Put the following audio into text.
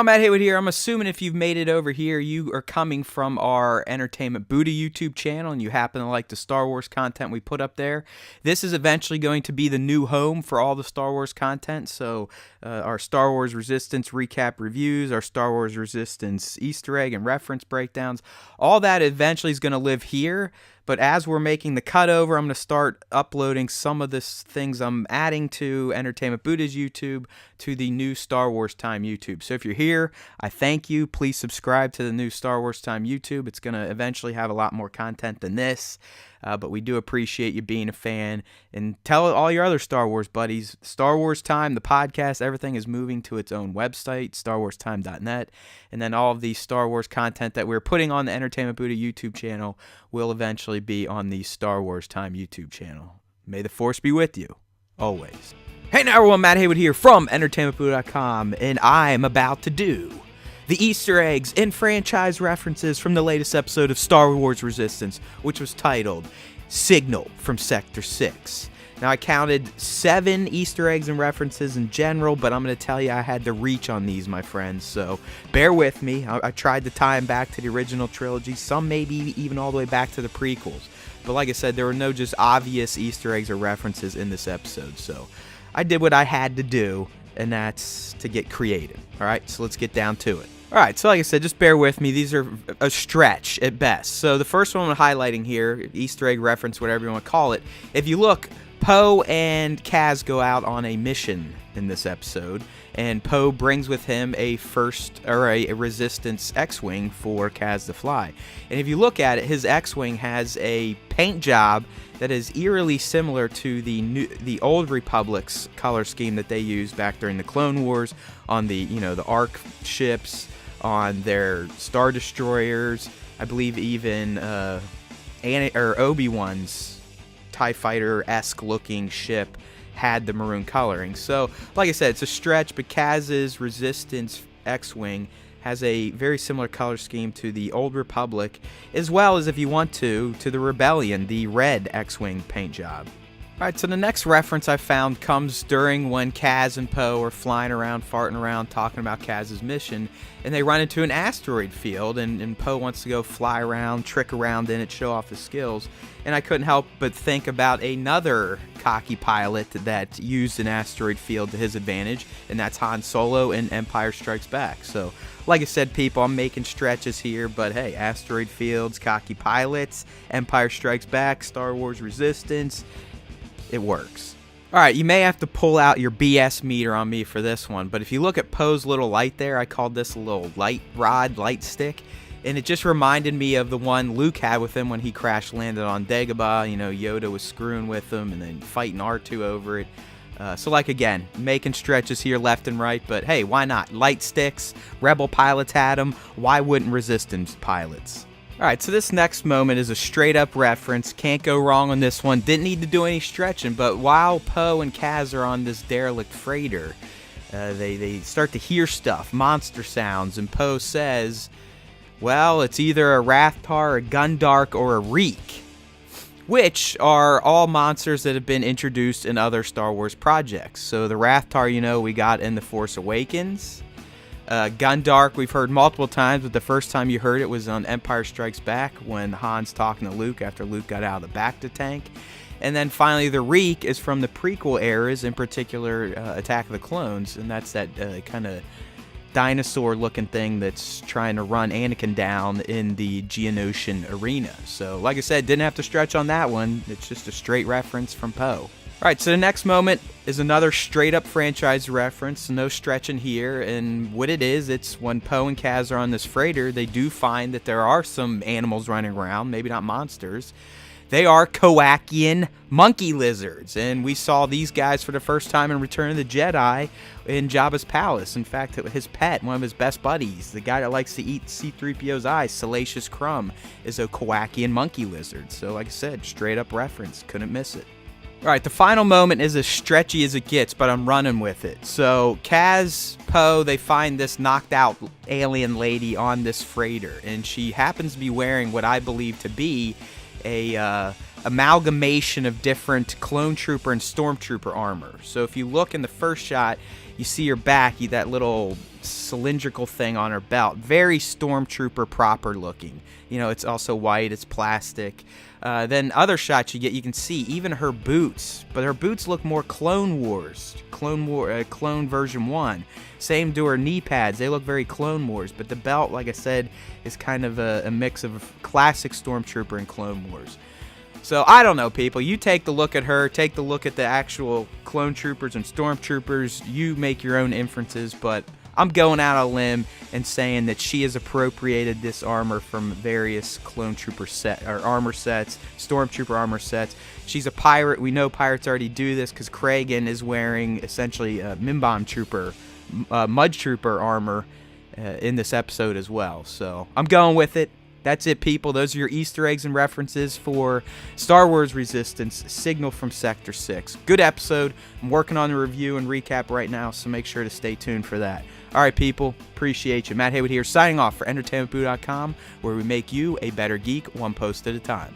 now, Matt Haywood here. I'm assuming if you've made it over here, you are coming from our Entertainment Buddha YouTube channel and you happen to like the Star Wars content we put up there. This is eventually going to be the new home for all the Star Wars content. So our Star Wars Resistance recap reviews, our Star Wars Resistance Easter egg and reference breakdowns, all that eventually is going to live here. But as we're making the cutover, I'm going to start uploading some of the things I'm adding to Entertainment Buddha's YouTube to the new Star Wars Time YouTube. So if you're here, I thank you. Please subscribe to the new Star Wars Time YouTube. It's going to eventually have a lot more content than this. But we do appreciate you being a fan. And tell all your other Star Wars buddies, Star Wars Time, the podcast, everything is moving to its own website, starwarstime.net. And then all of the Star Wars content that we're putting on the Entertainment Buddha YouTube channel will eventually be on the Star Wars Time YouTube channel. May the Force be with you, always. Hey now everyone, Matt Haywood here from EntertainmentBuddha.com, and I am about to do the Easter eggs and franchise references from the latest episode of Star Wars Resistance, which was titled Signal from Sector 6. Now, I counted 7 Easter eggs and references in general, but I'm going to tell you I had to reach on these, my friends, so bear with me. I tried to tie them back to the original trilogy, some maybe even all the way back to the prequels. But like I said, there were no just obvious Easter eggs or references in this episode, so I did what I had to do, and that's to get creative. All right, so let's get down to it. All right, so like I said, just bear with me. These are a stretch at best. So the first one I'm highlighting here, Easter egg reference, whatever you want to call it. If you look, Poe and Kaz go out on a mission in this episode, and Poe brings with him a Resistance X-Wing for Kaz to fly. And if you look at it, his X-Wing has a paint job that is eerily similar to the Old Republic's color scheme that they used back during the Clone Wars on the ARC ships, on their Star Destroyers. I believe even Obi-Wan's TIE Fighter-esque looking ship had the maroon coloring. So, like I said, it's a stretch, but Kaz's Resistance X-Wing has a very similar color scheme to the Old Republic, as well as, if you want to the Rebellion, the red X-Wing paint job. Alright, so the next reference I found comes during when Kaz and Poe are flying around, farting around, talking about Kaz's mission, and they run into an asteroid field, and Poe wants to go fly around, trick around in it, show off his skills, and I couldn't help but think about another cocky pilot that used an asteroid field to his advantage, and that's Han Solo in Empire Strikes Back. So, like I said, people, I'm making stretches here, but hey, asteroid fields, cocky pilots, Empire Strikes Back, Star Wars Resistance, it works. Alright, you may have to pull out your BS meter on me for this one, but if you look at Poe's little light there, I called this a little light rod, light stick, and it just reminded me of the one Luke had with him when he crash landed on Dagobah. Yoda was screwing with him and then fighting R2 over it. So like again, making stretches here left and right, but hey, why not? Light sticks, Rebel pilots had them, why wouldn't Resistance pilots? Alright, so this next moment is a straight up reference, can't go wrong on this one, didn't need to do any stretching, but while Poe and Kaz are on this derelict freighter, they start to hear stuff, monster sounds, and Poe says, well, it's either a Rathtar, a Gundark, or a Reek, which are all monsters that have been introduced in other Star Wars projects. So the Rathtar, we got in The Force Awakens. Gundark, we've heard multiple times, but the first time you heard it was on Empire Strikes Back when Han's talking to Luke after Luke got out of the Bacta tank. And then finally, the Reek is from the prequel eras, in particular Attack of the Clones, and that's that kind of dinosaur-looking thing that's trying to run Anakin down in the Geonosian arena. So, like I said, didn't have to stretch on that one. It's just a straight reference from Poe. Alright, so the next moment is another straight-up franchise reference, no stretching here, and what it is, it's when Poe and Kaz are on this freighter, they do find that there are some animals running around, maybe not monsters. They are Kowakian monkey lizards, and we saw these guys for the first time in Return of the Jedi in Jabba's palace. In fact, his pet, one of his best buddies, the guy that likes to eat C-3PO's eyes, Salacious Crumb, is a Kowakian monkey lizard. So, like I said, straight-up reference, couldn't miss it. Alright, the final moment is as stretchy as it gets, but I'm running with it. So, Kaz, Poe, they find this knocked out alien lady on this freighter, and she happens to be wearing what I believe to be a amalgamation of different clone trooper and stormtrooper armor. So if you look in the first shot, you see her back, that little cylindrical thing on her belt, very stormtrooper proper looking. It's also white, it's plastic. Then other shots you can see even her boots, but her boots look more Clone Wars, Clone version 1. Same to her knee pads, they look very Clone Wars, but the belt, like I said, is kind of a mix of classic stormtrooper and Clone Wars. So I don't know, people. You take the look at her, take the look at the actual clone troopers and stormtroopers. You make your own inferences, but I'm going out on a limb and saying that she has appropriated this armor from various clone trooper armor sets, stormtrooper armor sets. She's a pirate. We know pirates already do this because Kragan is wearing essentially a Mud Trooper armor in this episode as well. So I'm going with it. That's it, people. Those are your Easter eggs and references for Star Wars Resistance, Signal from Sector 6. Good episode. I'm working on the review and recap right now, so make sure to stay tuned for that. All right, people. Appreciate you. Matt Haywood here, signing off for EntertainmentBoo.com, where we make you a better geek one post at a time.